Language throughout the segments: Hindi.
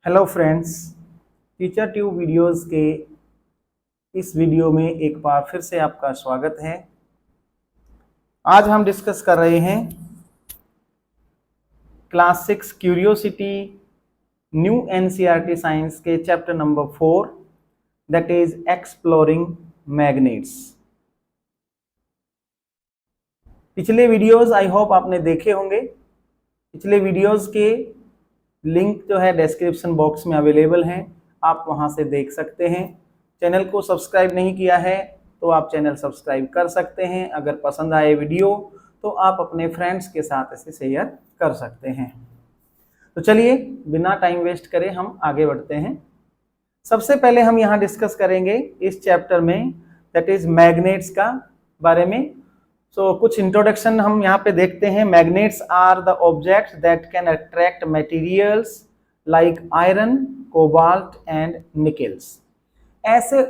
Hello friends, teacher tube videos के इस वीडियो में एक बार फिर से आपका स्वागत है। आज हम डिस्कस कर रहे हैं class 6 curiosity new NCERT science के chapter number 4 that is exploring magnets. पिछले वीडियोस आई होप आपने देखे होंगे। पिछले वीडियोस के लिंक जो है डिस्क्रिप्शन बॉक्स में अवेलेबल हैं, आप वहां से देख सकते हैं। चैनल को सब्सक्राइब नहीं किया है तो आप चैनल सब्सक्राइब कर सकते हैं। अगर पसंद आए वीडियो तो आप अपने फ्रेंड्स के साथ इसे शेयर कर सकते हैं। तो चलिए बिना टाइम वेस्ट करे हम आगे बढ़ते हैं। सबसे पहले हम यहाँ डिस्कस करेंगे इस चैप्टर में दैट इज मैग्नेट्स का बारे में। कुछ इंट्रोडक्शन हम यहाँ पे देखते हैं। Magnets are the objects that can attract materials like iron, cobalt and nickels. ऐसे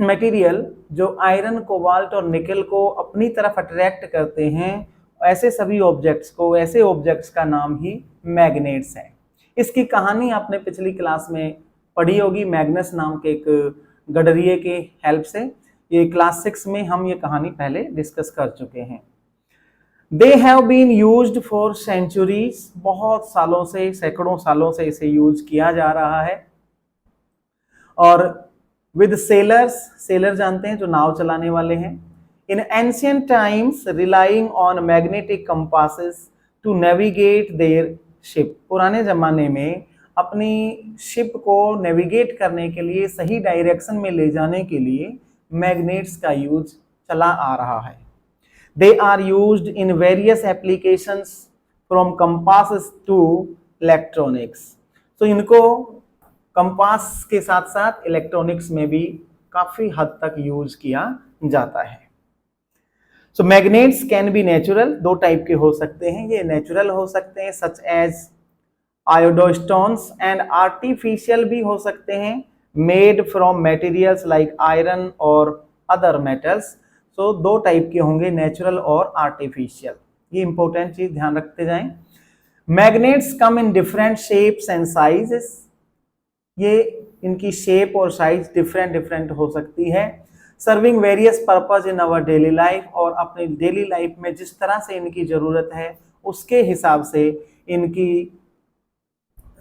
मटेरियल जो आयरन, कोबाल्ट और निकल को अपनी तरफ अट्रैक्ट करते हैं, ऐसे सभी ऑब्जेक्ट्स को, ऐसे ऑब्जेक्ट्स का नाम ही मैग्नेट्स है। इसकी कहानी आपने पिछली क्लास में पढ़ी होगी, मैग्नस नाम के एक गडरिये के हेल्प से। ये क्लास 6 में हम ये कहानी पहले डिस्कस कर चुके हैं। They have been used for centuries, बहुत सालों से, सैकड़ों सालों से इसे यूज किया जा रहा है। और विद सेलर्स, सेलर जानते हैं जो नाव चलाने वाले हैं। In ancient times relying on magnetic compasses to navigate their ship, पुराने जमाने में अपनी शिप को नेविगेट करने के लिए, सही डायरेक्शन में ले जाने के लिए मैग्नेट्स का यूज चला आ रहा है। They are used in various applications from compasses to electronics. तो इनको कंपास के साथ साथ इलेक्ट्रॉनिक्स में भी काफी हद तक यूज किया जाता है। सो मैग्नेट्स कैन बी नेचुरल, दो टाइप के हो सकते हैं। ये नेचुरल हो सकते हैं सच एज आयोडोस्टोन्स, एंड आर्टिफिशियल भी हो सकते हैं made from materials like iron और अदर मेटल्स। सो दो टाइप के होंगे, नेचुरल और आर्टिफिशियल। ये इंपॉर्टेंट चीज ध्यान रखते जाएं। Magnets come in different shapes and sizes, ये इनकी शेप और साइज डिफरेंट हो सकती है। Serving various purpose in our daily life, और अपनी डेली लाइफ में जिस तरह से इनकी जरूरत है उसके हिसाब से इनकी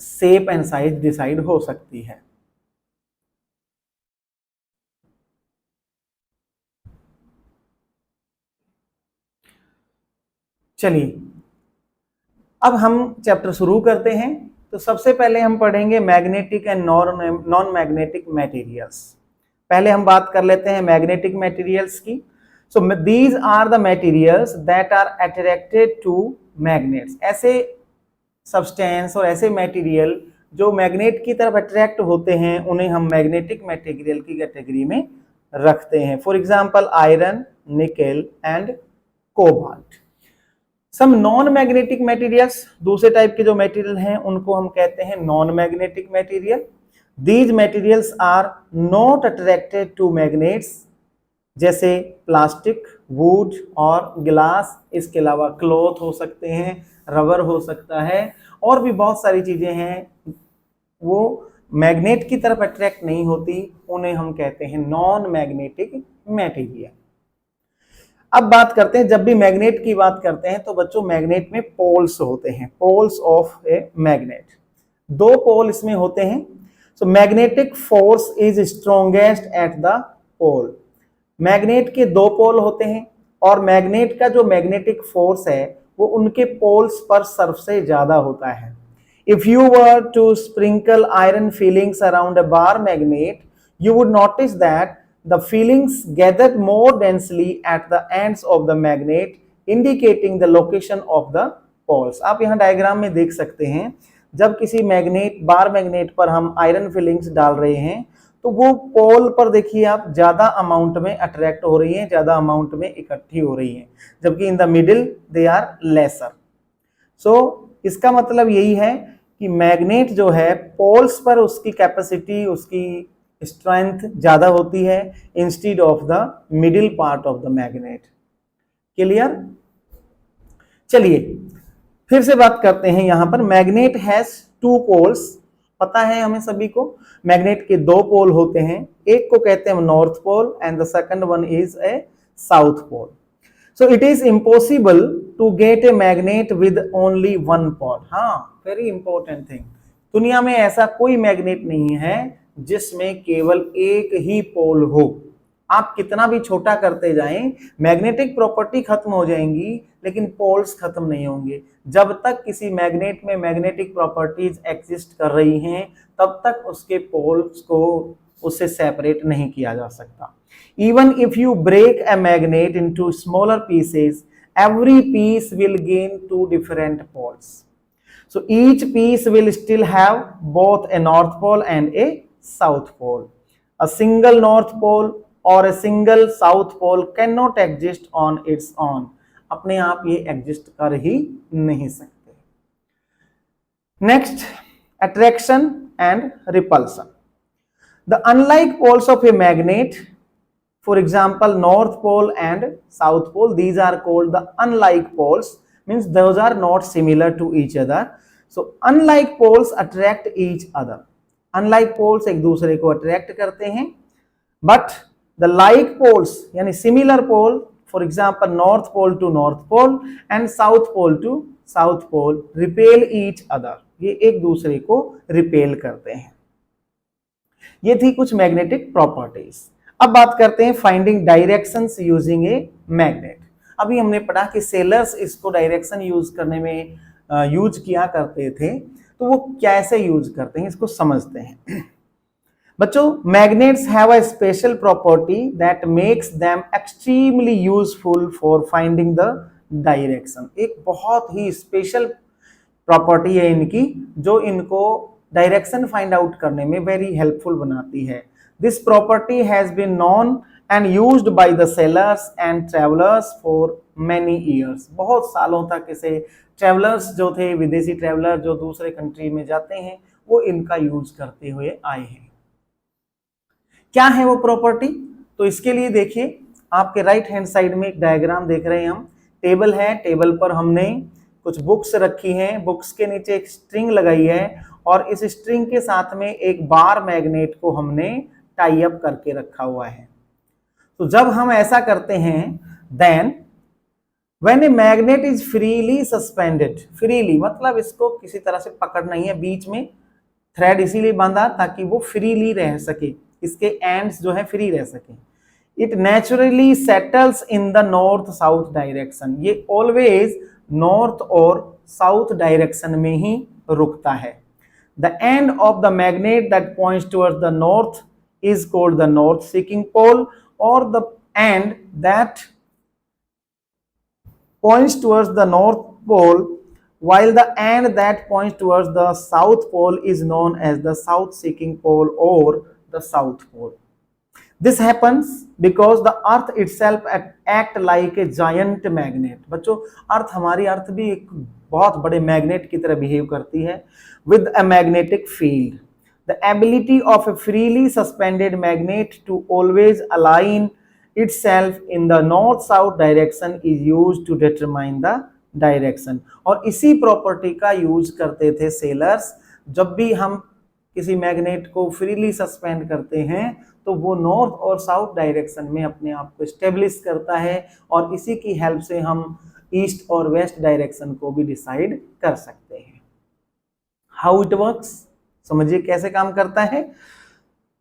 शेप एंड साइज डिसाइड हो सकती है। चलिए अब हम चैप्टर शुरू करते हैं। तो सबसे पहले हम पढ़ेंगे magnetic and non magnetic materials. पहले हम बात कर लेते हैं मैग्नेटिक मटेरियल्स की। So these are the materials that are attracted to magnets. ऐसे सब्सटेंस और ऐसे मटेरियल जो मैग्नेट की तरफ अट्रैक्ट होते हैं, उन्हें हम मैग्नेटिक मटेरियल की कैटेगरी में रखते हैं। For example iron, nickel and cobalt. Some non magnetic materials, दूसरे टाइप के जो मटेरियल हैं उनको हम कहते हैं non magnetic material. These materials are not attracted to magnets, जैसे प्लास्टिक, वुड और ग्लास। इसके अलावा क्लॉथ हो सकते हैं, रबर हो सकता है, और भी बहुत सारी चीजें हैं वो मैग्नेट की तरफ अट्रैक्ट नहीं होती, उन्हें हम कहते हैं नॉन मैग्नेटिक मटेरियल। अब बात करते हैं, जब भी मैग्नेट की बात करते हैं तो बच्चों मैग्नेट में पोल्स होते हैं, पोल्स ऑफ ए मैग्नेट। दो पोल इसमें होते हैं। So magnetic force is strongest at the pole. Magnet के दो पोल होते हैं और मैग्नेट का जो मैग्नेटिक फोर्स है वो उनके पोल्स पर सबसे ज्यादा होता है। If you were to sprinkle iron filings around a bar magnet, you would notice that the fillings gathered more densely at the ends of the magnet, indicating the location of the poles. आप यहाँ डायग्राम में देख सकते हैं, जब किसी मैग्नेट, बार मैग्नेट पर हम आयरन फिलिंग्स डाल रहे हैं तो वो पोल पर देखिए आप ज्यादा अमाउंट में अट्रैक्ट हो रही हैं, ज्यादा अमाउंट में इकट्ठी हो रही हैं, जबकि in the middle they are lesser. So इसका मतलब यही है कि मैग्नेट जो है पोल्स पर उसकी कैपेसिटी, उसकी स्ट्रेंथ ज्यादा होती है instead of the middle part of the magnet. Clear? चलिए फिर से बात करते हैं। यहां पर मैग्नेट हैज टू पोल्स पता है हमें सभी को, मैग्नेट के दो पोल होते हैं, एक को कहते हैं north pole and the second one is a south pole. So it is impossible to get a magnet with only one pole. हाँ, very important thing. दुनिया में ऐसा कोई मैग्नेट नहीं है जिसमें केवल एक ही पोल हो. आप कितना भी छोटा करते जाएं, मैग्नेटिक प्रॉपर्टी खत्म हो जाएंगी लेकिन पोल्स खत्म नहीं होंगे. जब तक किसी मैग्नेट में मैग्नेटिक प्रॉपर्टीज एग्जिस्ट कर रही हैं तब तक उसके पोल्स को उससे सेपरेट नहीं किया जा सकता. Even if you break a magnet into smaller pieces, every piece will gain two different poles. So each piece will still have both a north pole and a south pole. A single north pole or a single south pole cannot exist on its own. अपने आप ये exist कर ही नहीं सकते. Next, attraction and repulsion. The unlike poles of a magnet, for example, north pole and south pole, these are called the unlike poles, means those are not similar to each other. So unlike poles attract each other. Unlike poles एक दूसरे को attract करते हैं, but the like poles यानी similar pole, for example north pole to north pole and south pole to south pole repel each other. ये एक दूसरे को repel करते हैं. ये थी कुछ मैग्नेटिक प्रॉपर्टीज. अब बात करते हैं finding directions using a magnet. अभी हमने पढ़ा कि सेलर्स इसको डायरेक्शन यूज करने में यूज किया करते थे, तो वो कैसे यूज करते हैं इसको समझते हैं. बच्चों, magnets have a special property that makes them extremely useful for finding the direction. एक बहुत ही स्पेशल प्रॉपर्टी है इनकी जो इनको डायरेक्शन फाइंड आउट करने में वेरी हेल्पफुल बनाती है. This property has been known and used by the sailors and travelers for many years. बहुत सालों तक इसे ट्रेवलर्स जो थे, विदेशी ट्रेवलर जो दूसरे कंट्री में जाते हैं, वो इनका यूज करते हुए आए हैं. क्या है वो प्रॉपर्टी? तो इसके लिए देखिए, आपके राइट हैंड साइड में एक डायग्राम देख रहे हैं हम. टेबल है, टेबल पर हमने कुछ बुक्स रखी हैं, बुक्स के नीचे एक स्ट्रिंग लगाई है और इस स्ट्रिंग के साथ में एक बार मैग्नेट को हमने टाई अप करके रखा हुआ है. तो जब हम ऐसा करते हैं, then when a magnet is freely suspended, freely मतलब इसको किसी तरह से पकड़ नहीं है, बीच में थ्रेड इसीलिए बांधा ताकि वो फ्रीली रह सके, इसके एंड्स जो है फ्री रह सके. It naturally settles in the north south direction. ये ऑलवेज नॉर्थ और साउथ डायरेक्शन में ही रुकता है. The end of the magnet that points towards the north is called the north seeking pole, or the end that points towards the north pole, while the end that points towards the south pole is known as the south seeking pole or the south pole. This happens because the earth itself act like a giant magnet. बच्चों, अर्थ हमारी अर्थ भी एक बहुत बड़े मैग्नेट की तरह बिहेव करती है with a magnetic field. The ability of a freely suspended magnet to always align itself in the north-south direction is used to determine the direction. और इसी प्रॉपर्टी का यूज करते थे सेलर्स. जब भी हम किसी मैग्नेट को फ्रीली सस्पेंड करते हैं तो वो नॉर्थ और साउथ डायरेक्शन में अपने आप को स्टेब्लिश करता है और इसी की हेल्प से हम ईस्ट और वेस्ट डायरेक्शन को भी डिसाइड कर सकते हैं. हाउ इट वर्क्स, समझिए कैसे काम करता है.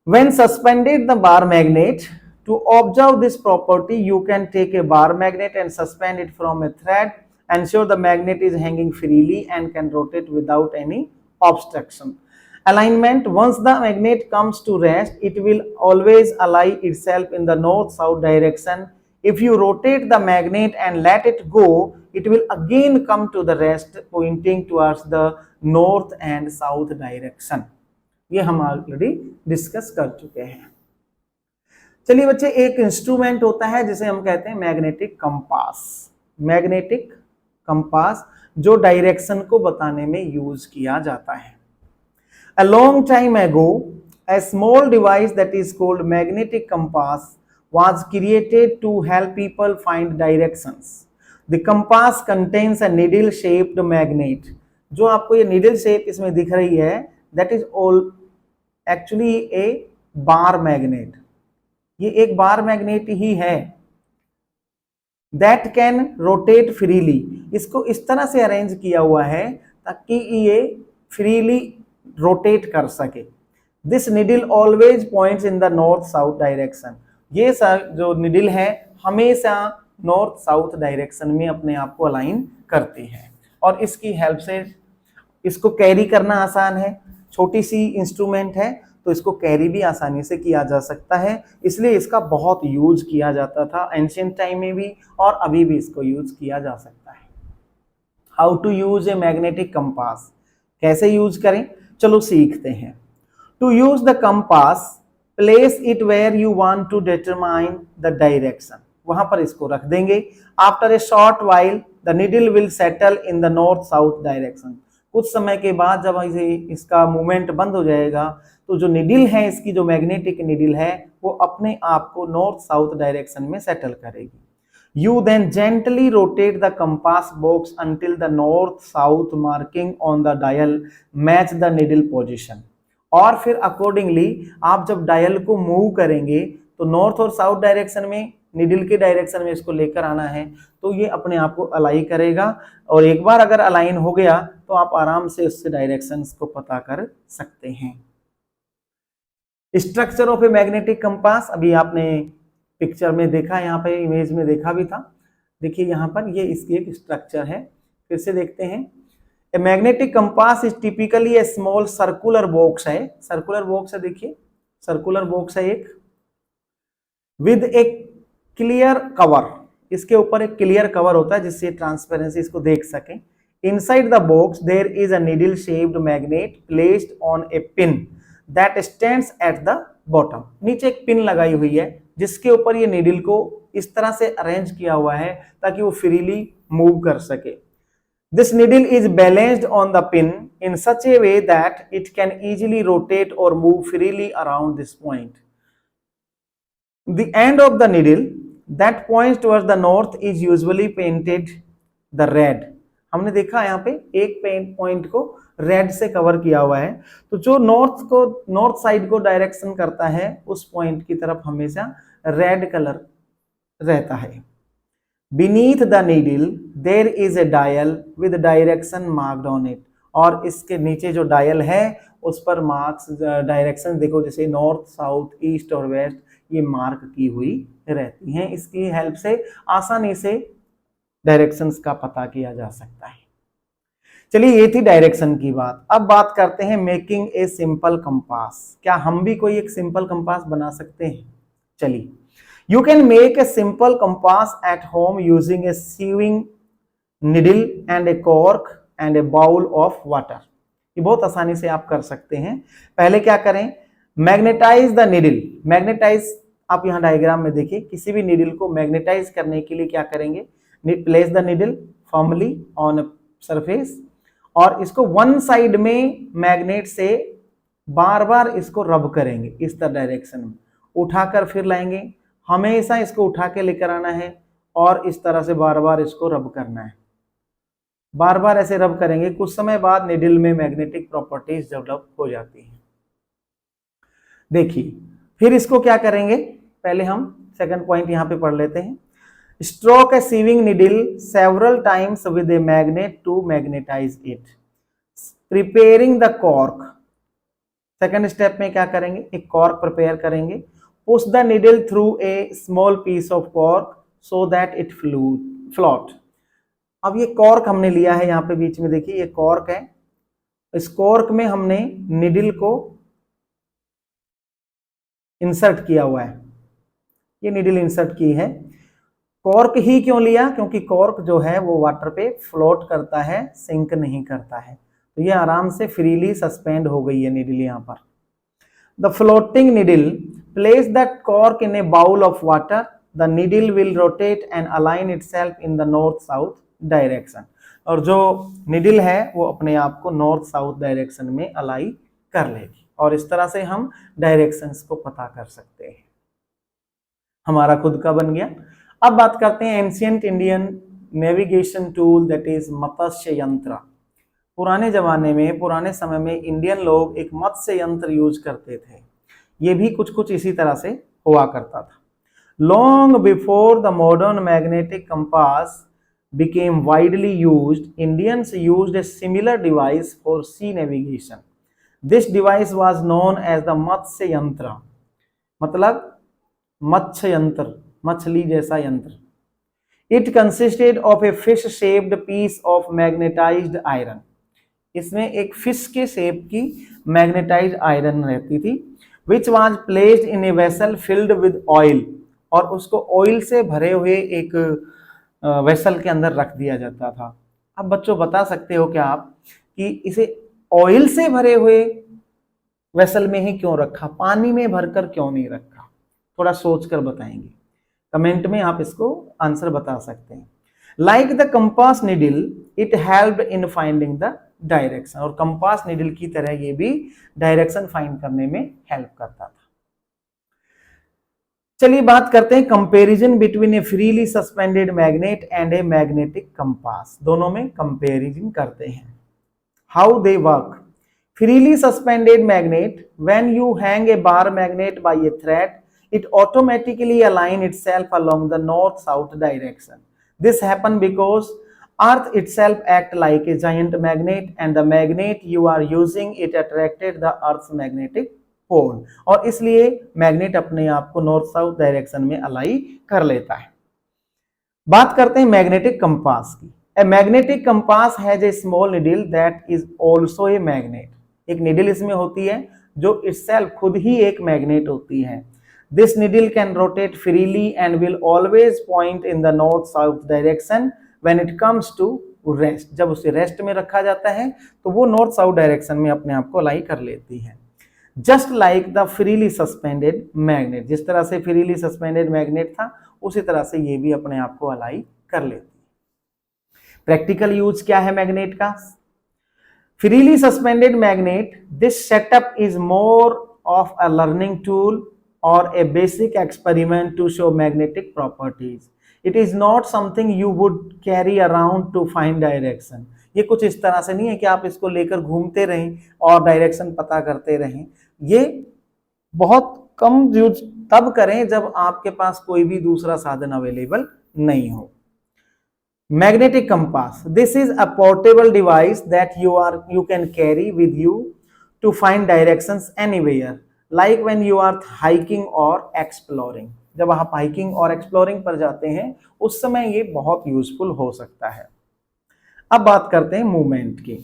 When suspended the bar magnet, to observe this property you can take a bar magnet and suspend it from a thread. Ensure the magnet is hanging freely and can rotate without any obstruction. Alignment: once the magnet comes to rest, it will always align itself in the north-south direction. If you rotate the magnet and let it go, it will again come to the rest, pointing towards the north and south direction. ये हम ऑलरेडी डिस्कस कर चुके हैं. चलिए बच्चे, एक इंस्ट्रूमेंट होता है जिसे हम कहते हैं मैग्नेटिक कंपास. मैग्नेटिक कंपास जो डायरेक्शन को बताने में यूज किया जाता है. A long time ago, a small device that is called magnetic compass was created to help people find directions. The compass contains a needle-shaped magnet. जो आपको ये needle shape इसमें दिख रही है, that is all actually A bar magnet, ये एक बार मैग्नेट ही है। दैट कैन रोटेट फ्रीली, इसको इस तरह से अरेंज किया हुआ है ताकि ये फ्रीली रोटेट कर सके। This needle always points in the north south direction, ये जो निडल है हमेशा नॉर्थ साउथ डायरेक्शन में अपने आप को अलाइन करती है और इसकी हेल्प से इसको कैरी करना आसान है। छोटी सी इंस्ट्रूमेंट है तो इसको कैरी भी आसानी से किया जा सकता है, इसलिए इसका बहुत यूज किया जाता था एंशिएंट टाइम में भी और अभी भी इसको यूज किया जा सकता है। How to use a magnetic compass, कैसे यूज करें, चलो सीखते हैं। To use the compass, place it where you want to determine the direction, वहां पर इसको रख देंगे। After a short while the needle will settle in the north south direction, कुछ समय के बाद जब इसका मूवमेंट बंद हो जाएगा तो जो निडल है, इसकी जो मैग्नेटिक निडल है वो अपने आप को नॉर्थ साउथ डायरेक्शन में सेटल करेगी। You then gently rotate the compass box until the north south marking on the dial match the needle position, और फिर अकॉर्डिंगली आप जब डायल को मूव करेंगे तो नॉर्थ और साउथ डायरेक्शन में, निडल के डायरेक्शन में इसको लेकर आना है तो ये अपने आप को अलाइन करेगा, और एक बार अगर अलाइन हो गया तो आप आराम से उससे डायरेक्शंस को पता कर सकते हैं। Structure of A magnetic compass, अभी आपने पिक्चर में देखा, यहाँ पे इमेज में देखा भी था, देखिए यहाँ पर ये इसकी एक स्ट्रक्चर है, फिर से देखते हैं। ए magnetic compass is typically A small circular box है, सर्कुलर बॉक्स है, देखिए सर्कुलर बॉक्स है एक, विद ए क्लियर कवर, इसके ऊपर एक क्लियर कवर होता है जिससे ट्रांसपेरेंसी इसको देख सकें। Inside the box there is a needle shaped magnet placed on a pin that stands at the bottom, नीचे एक पिन लगाई हुई है जिसके ऊपर ये नीडल को इस तरह से अरेंज किया हुआ है ताकि वो फ्रीली मूव कर सके। This needle is balanced on the pin in such a way that it can easily rotate और move freely around this point. The end of the needle that points towards the north is usually painted the red, हमने देखा यहाँ पे एक पॉइंट को रेड से कवर किया हुआ है, तो जो नॉर्थ साइड को डायरेक्शन करता है उस पॉइंट की तरफ हमेशा रेड कलर रहता है। Beneath the needle there is a dial with direction marked on it, और इसके नीचे जो डायल है उस पर मार्क्स डायरेक्शन देखो, जैसे नॉर्थ साउथ ईस्ट और वेस्ट ये मार्क की हुई रहती हैं, इसकी हेल्प से आसानी से डायरेक्शंस का पता किया जा सकता है। चलिए ये थी डायरेक्शन की बात। अब बात करते हैं मेकिंग ए सिंपल कंपास, क्या हम भी कोई एक सिंपल कंपास बना सकते हैं? चलिए, you can make a simple compass at home using a sewing needle and a cork and a bowl of water, ये बहुत आसानी से आप कर सकते हैं। पहले क्या करें, मैग्नेटाइज द निडल, मैग्नेटाइज आप यहाँ डायग्राम में देखिए, किसी भी निडल को मैग्नेटाइज करने के लिए क्या करेंगे, place the needle firmly on surface, और इसको वन साइड में मैग्नेट से बार बार इसको रब करेंगे इस तरह डायरेक्शन में, उठाकर फिर लाएंगे, हमेशा इसको उठा के लेकर आना है और इस तरह से बार बार इसको रब करना है, बार बार ऐसे रब करेंगे। कुछ समय बाद निडल में मैग्नेटिक प्रॉपर्टीज डेवलप हो जाती हैं। देखिए फिर इसको क्या करेंगे, पहले हम सेकंड पॉइंट यहाँ पे पढ़ लेते हैं। Stroke a sieving needle several times with a magnet to magnetize it. Preparing the cork. Second step में क्या करेंगे, एक कॉर्क प्रिपेयर करेंगे। Push the needle through a small piece of cork so that it float. अब ये कॉर्क हमने लिया है, यहाँ पे बीच में देखिए ये कॉर्क है, इस कॉर्क में हमने निडल को इंसर्ट किया हुआ है, ये निडल इंसर्ट की है। कॉर्क ही क्यों लिया, क्योंकि कॉर्क जो है वो वाटर पे फ्लोट करता है, सिंक नहीं करता है, तो ये आराम से फ्रीली सस्पेंड हो गई है निडल यहाँ पर। The floating needle, place the cork in a bowl of water, the needle will rotate and align itself in the north south direction, और जो निडल है वो अपने आप को नॉर्थ साउथ डायरेक्शन में अलाइन कर लेगी, और इस तरह से हम डायरेक्शंस को पता कर सकते हैं। हमारा खुद का बन गया। अब बात करते हैं ancient Indian navigation tool that is matsya yantra. पुराने जमाने में, पुराने समय में इंडियन लोग एक मत्स्य यंत्र यूज करते थे। ये भी कुछ कुछ इसी तरह से हुआ करता था। Long before the modern magnetic compass became widely used, Indians used a similar device for sea navigation. This device was known as the Matsya Yantra, मतलब मत्स्य यंत्र, मछली जैसा यंत्र। It consisted of a fish-shaped piece of magnetized iron. इसमें एक फिश के शेप की मैग्नेटाइज्ड आयरन रहती थी, which was placed in a vessel filled with oil, और उसको ऑयल से भरे हुए एक वेसल के अंदर रख दिया जाता था। अब बच्चों बता सकते हो क्या आप कि इसे ऑयल से भरे हुए वेसल में ही क्यों रखा, पानी में भरकर क्यों नहीं रखा? थोड़ा सोच कर बताएंगे, कमेंट में आप इसको आंसर बता सकते हैं। Like the compass needle it helped in finding the direction, और कंपास निडल की तरह ये भी डायरेक्शन फाइंड करने में हेल्प करता था। चलिए बात करते हैं comparison between a freely suspended magnet and a magnetic compass. दोनों में कंपैरिजन करते हैं। How they work. Freely suspended magnet, when you hang a bar magnet by a thread, it automatically align itself along the north-south direction. This happen because Earth itself act like a giant magnet, and the magnet you are using it attracted the Earth's magnetic pole, और इसलिए मैग्नेट अपने आप को नॉर्थ साउथ डायरेक्शन में अलाई कर लेता है। बात करते हैं मैग्नेटिक कंपास की। ए magnetic compass has a small needle that is also a magnet. एक निडल इसमें होती है जो itself खुद ही एक मैग्नेट होती है। This needle can rotate freely and will always point in the north-south direction when it comes to rest. जब उसे रेस्ट में रखा जाता है तो वो नॉर्थ साउथ डायरेक्शन में अपने आप को अलाई कर लेती है। Just like the freely suspended magnet, जिस तरह से freely suspended magnet था उसी तरह से ये भी अपने आप को अलाई कर लेती है। प्रैक्टिकल यूज क्या है मैग्नेट का? Freely suspended magnet, this setup is more of a learning tool or a basic experiment to show magnetic properties. It is not something you would carry around to find direction. ये कुछ इस तरह से नहीं है कि आप इसको लेकर घूमते रहें और डायरेक्शन पता करते रहें। ये बहुत कम यूज तब करें जब आपके पास कोई भी दूसरा साधन अवेलेबल नहीं हो। Magnetic compass. This is a portable device that you can carry with you to find directions anywhere. Like when you are hiking or exploring. जब आप हाइकिंग और एक्सप्लोरिंग पर जाते हैं उस समय ये बहुत यूजफुल हो सकता है। अब बात करते हैं मूवमेंट की।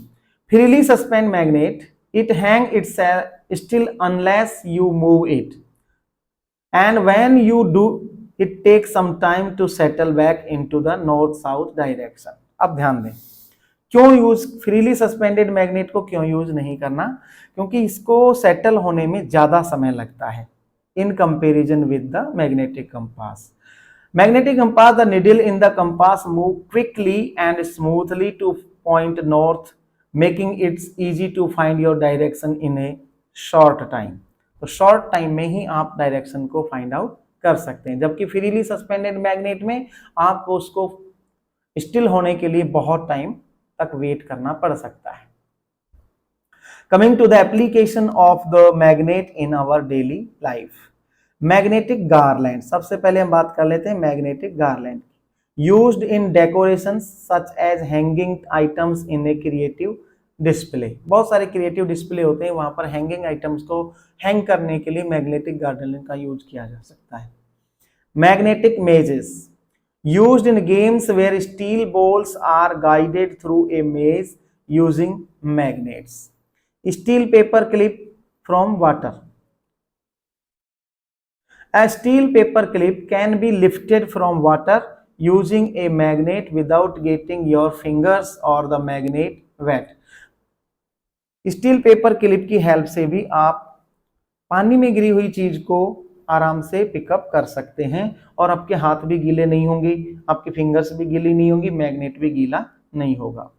Freely suspend magnet, it hang it's still unless you move it, and when you do it take some time to settle back into the north south direction. अब ध्यान दें, क्यों यूज फ्रीली सस्पेंडेड मैग्नेट को क्यों यूज नहीं करना? क्योंकि इसको सेटल होने में ज्यादा समय लगता है in comparison with the magnetic compass. Magnetic compass, the needle in the compass move quickly and smoothly to point north, making its easy to find your direction in a short time. तो शॉर्ट टाइम में ही आप डायरेक्शन को फाइंड आउट कर सकते हैं, जबकि फ्रीली सस्पेंडेड मैग्नेट में आपको उसको स्टिल होने के लिए बहुत टाइम तक वेट करना पड़ सकता है। Coming to the application of the magnet in our daily life. Magnetic garland. सबसे पहले हम बात कर लेते हैं magnetic garland. Used in decorations such as hanging items in a creative display. बहुत सारे क्रिएटिव डिस्प्ले होते हैं, वहां पर हैंगिंग आइटम्स को हैंग करने के लिए मैग्नेटिक गार्लैंड का यूज किया जा सकता है। Magnetic mazes. Used in games where steel balls are guided through a maze using magnets. Steel paper clip from water. A steel paper clip can be lifted from water using a magnet without getting your fingers or the magnet wet. Steel paper clip की हेल्प से भी आप पानी में गिरी हुई चीज को आराम से पिकअप कर सकते हैं और आपके हाथ भी गीले नहीं होंगे, आपकी फिंगर्स भी गीली नहीं होंगी, मैग्नेट भी गीला नहीं होगा।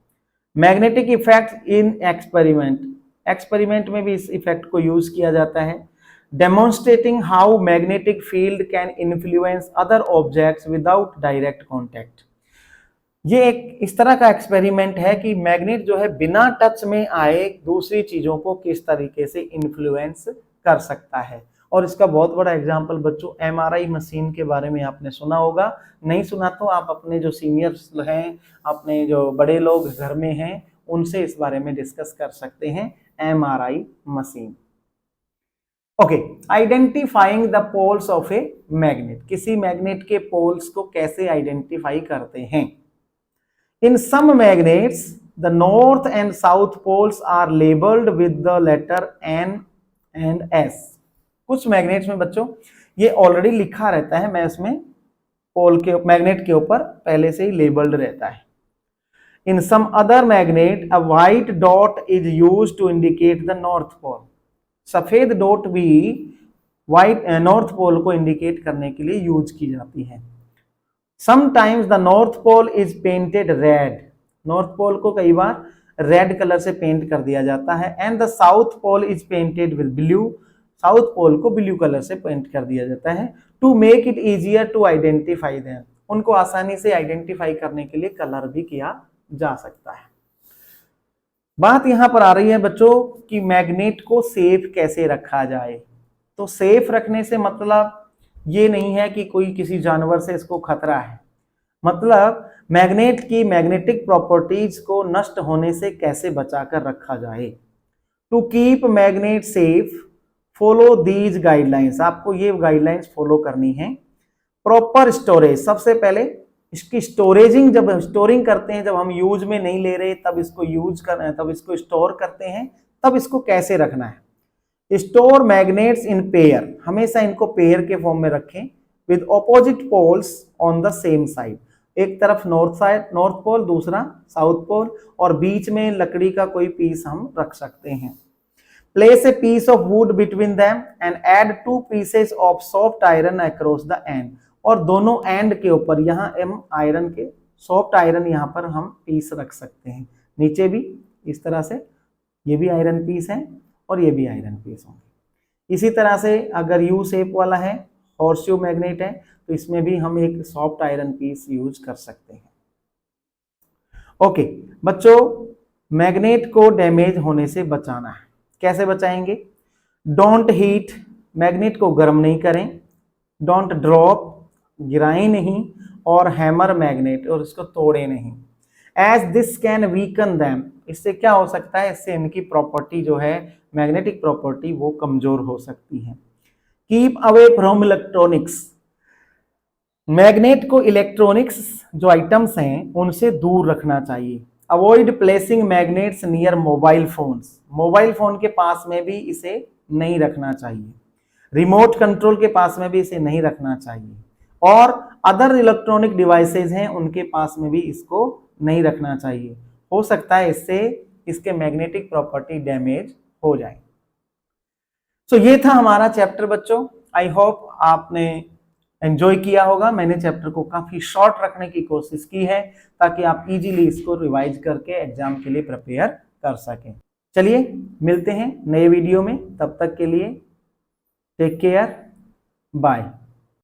Magnetic effect in experiment. Experiment में भी इस इफेक्ट को यूज किया जाता है। Demonstrating how magnetic field can influence other objects without direct contact. ये एक इस तरह का एक्सपेरिमेंट है कि मैग्नेट जो है बिना टच में आए दूसरी चीजों को किस तरीके से इन्फ्लुएंस कर सकता है। और इसका बहुत बड़ा एग्जांपल बच्चों एमआरआई मशीन के बारे में आपने सुना होगा, नहीं सुना तो आप अपने जो सीनियर्स हैं, अपने जो बड़े लोग घर में हैं, उनसे इस बारे में डिस्कस कर सकते हैं MRI machine. Okay, identifying the poles of a magnet, किसी मैग्नेट के पोल्स को कैसे आइडेंटिफाई करते हैं। In some magnets the north and south poles are labelled with the letter N and S। कुछ मैग्नेट्स में बच्चों ये ऑलरेडी लिखा रहता है, मैं इसमें पोल के मैग्नेट के ऊपर पहले से ही लेबल्ड रहता है। In some other magnet a white dot is used to indicate the north pole. सफेद डॉट भी व्हाइट नॉर्थ पोल को इंडिकेट करने के लिए यूज की जाती है। Sometimes the north pole is painted red, north pole को कई बार रेड कलर से पेंट कर दिया जाता है। And the south pole is painted with blue, south pole को ब्लू कलर से पेंट कर दिया जाता है। To make it easier to identify them, उनको आसानी से आइडेंटिफाई करने के लिए कलर भी किया जा सकता है। बात यहां पर आ रही है बच्चों कि मैग्नेट को सेफ कैसे रखा जाए। तो सेफ रखने से मतलब ये नहीं है कि कोई किसी जानवर से इसको खतरा है, मतलब मैग्नेट की मैग्नेटिक प्रॉपर्टीज को नष्ट होने से कैसे बचाकर रखा जाए। To keep magnet safe follow these guidelines, आपको ये गाइडलाइंस फॉलो करनी है। प्रॉपर स्टोरेज, सबसे पहले इसकी स्टोरेजिंग, जब स्टोरिंग करते हैं, जब हम यूज में नहीं ले रहे तब इसको यूज कर तब इसको स्टोर करते हैं, तब इसको कैसे रखना है। स्टोर मैग्नेट्स इन पेयर, हमेशा इनको पेयर के फॉर्म में रखें। With opposite poles on the same side, एक तरफ नॉर्थ साइड नॉर्थ पोल, दूसरा साउथ पोल, और बीच में लकड़ी का कोई पीस हम रख सकते हैं। Place a piece of wood between them and add 2 pieces of soft iron across the end, और दोनों एंड के ऊपर यहाँ आयरन के सॉफ्ट आयरन यहाँ पर हम पीस रख सकते हैं। नीचे भी इस तरह से ये भी आयरन पीस है और ये भी आयरन पीस होंगे। इसी तरह से अगर यू शेप वाला है, हॉर्सशू मैग्नेट है, तो इसमें भी हम एक सॉफ्ट आयरन पीस यूज कर सकते हैं। ओके बच्चों, मैग्नेट को डैमेज होने से बचाना है, कैसे बचाएंगे। डोंट हीट, मैग्नेट को गर्म नहीं करें। डोंट ड्रॉप, गिराएं नहीं। और हैमर मैग्नेट, और इसको तोड़े नहीं। As this can weaken them, इससे क्या हो सकता है, इससे इनकी प्रॉपर्टी जो है मैग्नेटिक प्रॉपर्टी वो कमजोर हो सकती है। Keep away from electronics, magnet को इलेक्ट्रॉनिक्स जो आइटम्स हैं उनसे दूर रखना चाहिए। Avoid placing magnets near mobile phones, mobile phone के पास में भी इसे नहीं रखना चाहिए। रिमोट कंट्रोल के पास में भी इसे नहीं रखना चाहिए। और अदर इलेक्ट्रॉनिक डिवाइसेज हैं उनके पास में भी इसको नहीं रखना चाहिए, हो सकता है इससे इसके मैग्नेटिक प्रॉपर्टी डैमेज हो जाए। सो ये था हमारा चैप्टर बच्चों, आई होप आपने एंजॉय किया होगा। मैंने चैप्टर को काफी शॉर्ट रखने की कोशिश की है ताकि आप इजीली इसको रिवाइज करके एग्जाम के लिए प्रिपेयर कर सकें। चलिए मिलते हैं नए वीडियो में, तब तक के लिए टेक केयर, बाय।